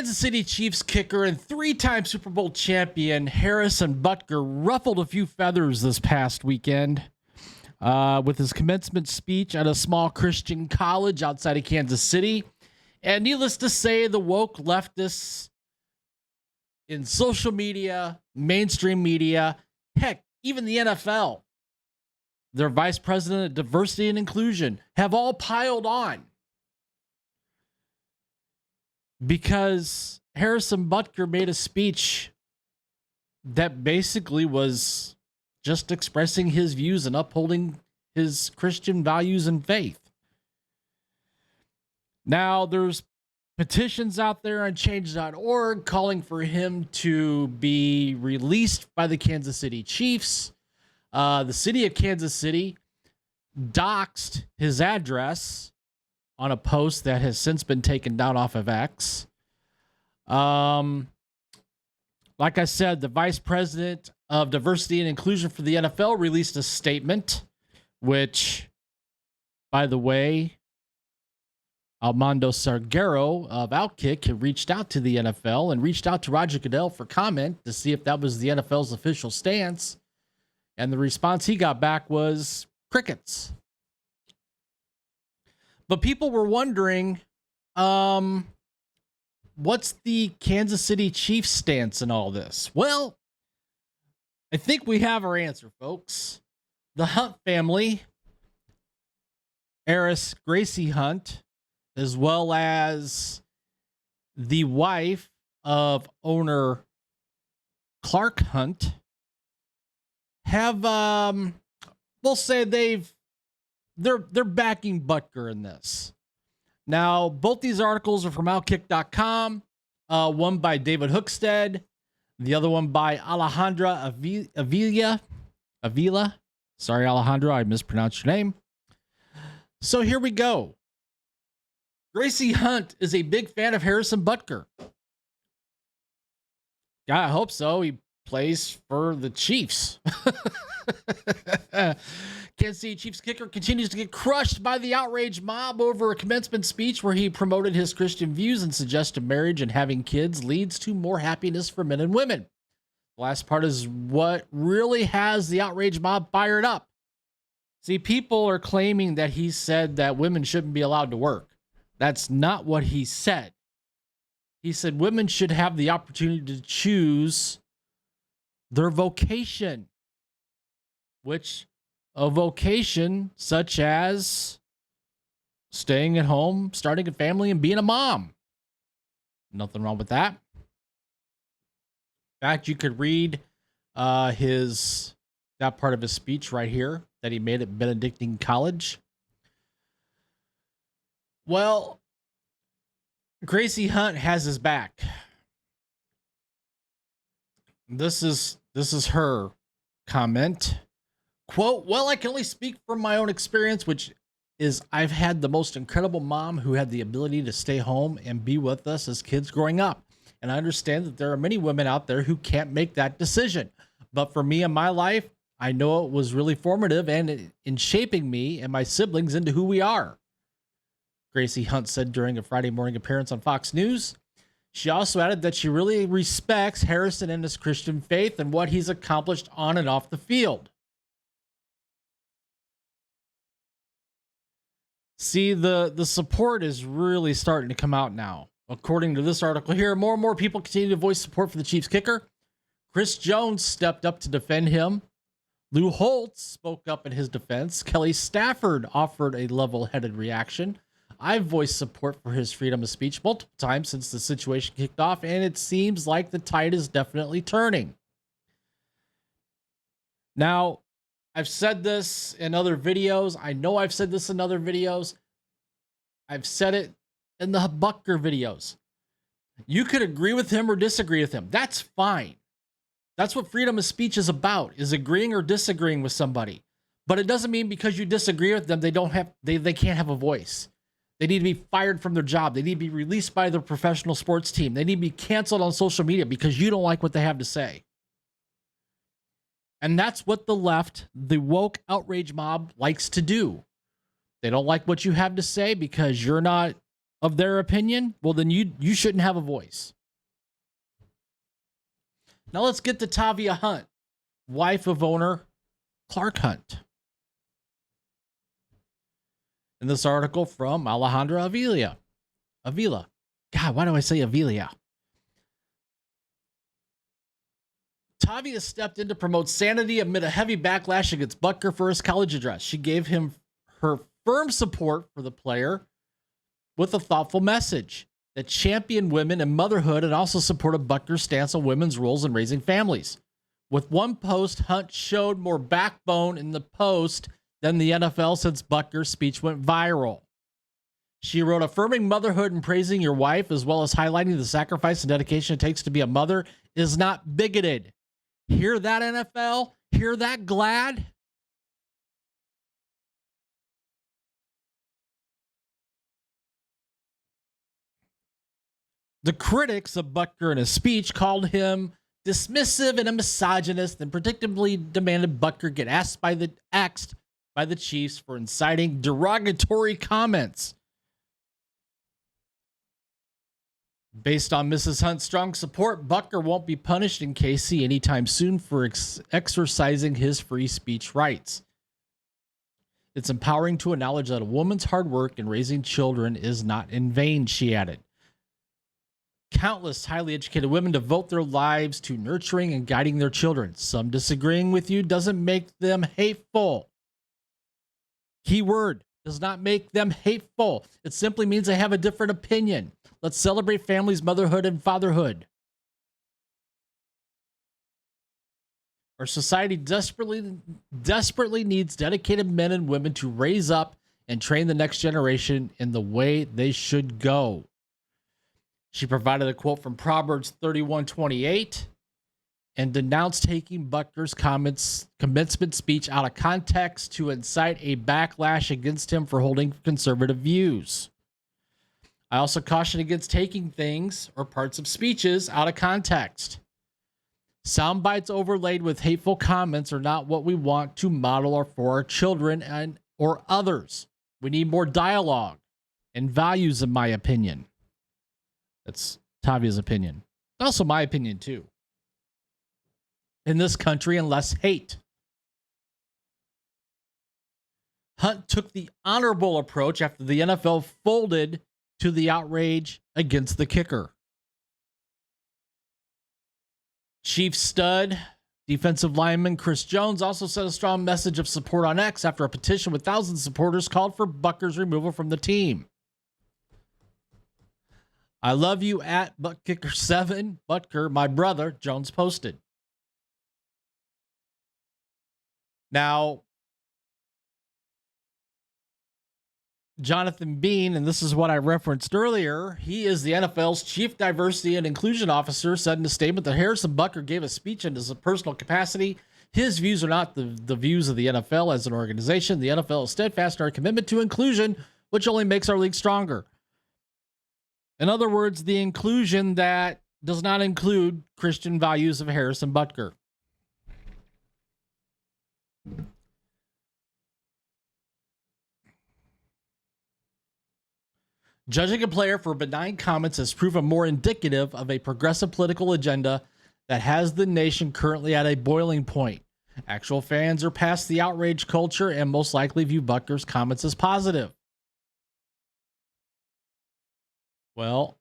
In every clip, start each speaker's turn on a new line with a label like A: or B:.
A: Kansas City Chiefs kicker and three-time Super Bowl champion Harrison Butker ruffled a few feathers this past weekend with his commencement speech at a small Christian college outside of Kansas City. And needless to say, the woke leftists in social media, mainstream media, heck, even the NFL, their vice president of diversity and inclusion, have all piled on because Harrison Butker made a speech that basically was just expressing his views and upholding his Christian values and faith. Now, there's petitions out there on change.org calling for him to be released by the Kansas City Chiefs. The city of Kansas City doxed his address on a post that has since been taken down off of X. Like I said, the vice president of diversity and inclusion for the NFL released a statement, which, by the way, Armando Salguero of Outkick had reached out to the NFL and reached out to Roger Goodell for comment to see if that was the NFL's official stance. And the response he got back was crickets. But people were wondering, what's the Kansas City Chiefs stance in all this? Well, I think we have our answer, folks. The Hunt family, heiress Gracie Hunt, as well as the wife of owner Clark Hunt, have we'll say they're backing Butker in this. Now, both these articles are from Outkick.com. One by David Hookstead, the other one by Alejandra Avila. Sorry, Alejandra, I mispronounced your name. So here we go. Gracie Hunt is a big fan of Harrison Butker. Yeah, I hope so. He plays for the Chiefs. Kansas City Chiefs kicker continues to get crushed by the outraged mob over a commencement speech where he promoted his Christian views and suggested marriage and having kids leads to more happiness for men and women. The last part is what really has the outraged mob fired up. See, people are claiming that he said that women shouldn't be allowed to work. That's not what he said. He said women should have the opportunity to choose their vocation, which a vocation such as staying at home, starting a family, and being a mom. Nothing wrong with that. In fact, you could read that part of his speech right here that he made at Benedictine College. Well, Gracie Hunt has his back. This is her comment. Quote, well, I can only speak from my own experience, which is I've had the most incredible mom who had the ability to stay home and be with us as kids growing up. And I understand that there are many women out there who can't make that decision. But for me in my life, I know it was really formative and in shaping me and my siblings into who we are. Gracie Hunt said during a Friday morning appearance on Fox News. She also added that she really respects Harrison and his Christian faith and what he's accomplished on and off the field. See, the support is really starting to come out now. According to this article here, more and more people continue to voice support for the Chiefs kicker. Chris Jones stepped up to defend him. Lou Holtz spoke up in his defense. Kelly Stafford offered a level-headed reaction. I've voiced support for his freedom of speech multiple times since the situation kicked off, and it seems like the tide is definitely turning. Now, I've said this in other videos. I know I've said this in other videos. I've said it in the Butker videos. You could agree with him or disagree with him. That's fine. That's what freedom of speech is about, is agreeing or disagreeing with somebody. But it doesn't mean because you disagree with them, they can't have a voice. They need to be fired from their job. They need to be released by their professional sports team. They need to be canceled on social media because you don't like what they have to say. And that's what the left, the woke outrage mob, likes to do. They don't like what you have to say because you're not of their opinion, well, then you shouldn't have a voice. Now let's get to Tavia Hunt, wife of owner Clark Hunt. In this article from Alejandra Avila. God, why do I say Avila? Tavia stepped in to promote sanity amid a heavy backlash against Butker for his college address. She gave him her firm support for the player with a thoughtful message that championed women and motherhood and also supported Butker's stance on women's roles in raising families. With one post, Hunt showed more backbone in the post than the NFL since Butker's speech went viral. She wrote, affirming motherhood and praising your wife, as well as highlighting the sacrifice and dedication it takes to be a mother, is not bigoted. Hear that, NFL? Hear that, Glad? The critics of Butker in his speech called him dismissive and a misogynist, and predictably demanded Butker get axed by the Chiefs for inciting derogatory comments. Based on Mrs. Hunt's strong support, Butker won't be punished in KC anytime soon for exercising his free speech rights. It's empowering to acknowledge that a woman's hard work in raising children is not in vain, she added. Countless highly educated women devote their lives to nurturing and guiding their children. Some disagreeing with you doesn't make them hateful. Keyword, does not make them hateful. It simply means they have a different opinion. Let's celebrate families, motherhood, and fatherhood. Our society desperately needs dedicated men and women to raise up and train the next generation in the way they should go. She provided a quote from Proverbs 31:28 and denounced taking Butker's commencement speech out of context to incite a backlash against him for holding conservative views. I also caution against taking things or parts of speeches out of context. Sound bites overlaid with hateful comments are not what we want to model or for our children or others. We need more dialogue and values, in my opinion. That's Tavia's opinion. Also my opinion, too. In this country, and less hate. Hunt took the honorable approach after the NFL folded to the outrage against the kicker. Chief stud defensive lineman Chris Jones also sent a strong message of support on X after a petition with thousands of supporters called for Butker's removal from the team. I love you at ButtKicker7. Butker, my brother, Jones posted. Now, Jonathan Bean, and this is what I referenced earlier, he is the NFL's chief diversity and inclusion officer, said in a statement that Harrison Butker gave a speech in his personal capacity. His views are not the views of the NFL as an organization. The NFL is steadfast in our commitment to inclusion, which only makes our league stronger. In other words, the inclusion that does not include Christian values of Harrison Butker. Judging a player for benign comments has proven more indicative of a progressive political agenda that has the nation currently at a boiling point. Actual fans are past the outrage culture and most likely view Butker's comments as positive. Well,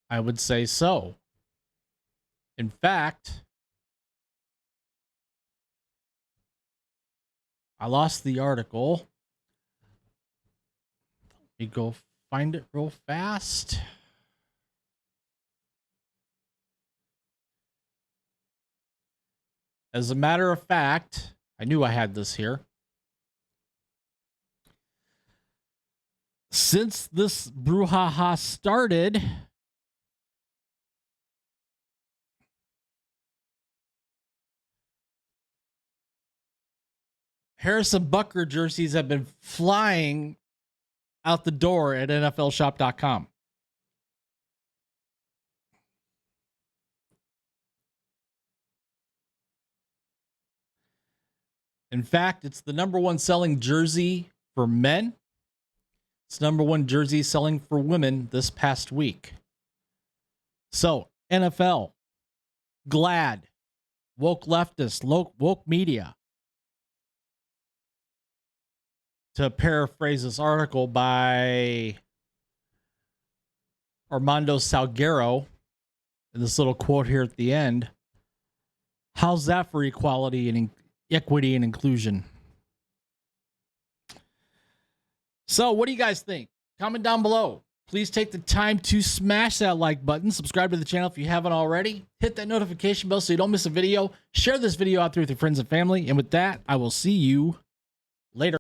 A: I would say so. In fact, I lost the article. Let me go find it real fast. As a matter of fact, I knew I had this here. Since this brouhaha started, Harrison Butker jerseys have been flying out the door at NFLshop.com. In fact, it's the number one selling jersey for men. It's #1 jersey selling for women this past week. So, NFL, glad, woke leftists, woke media. To paraphrase this article by Armando Salguero, and this little quote here at the end, how's that for equality and equity and inclusion? So, what do you guys think? Comment down below. Please take the time to smash that like button. Subscribe to the channel if you haven't already. Hit that notification bell so you don't miss a video. Share this video out there with your friends and family. And with that, I will see you later.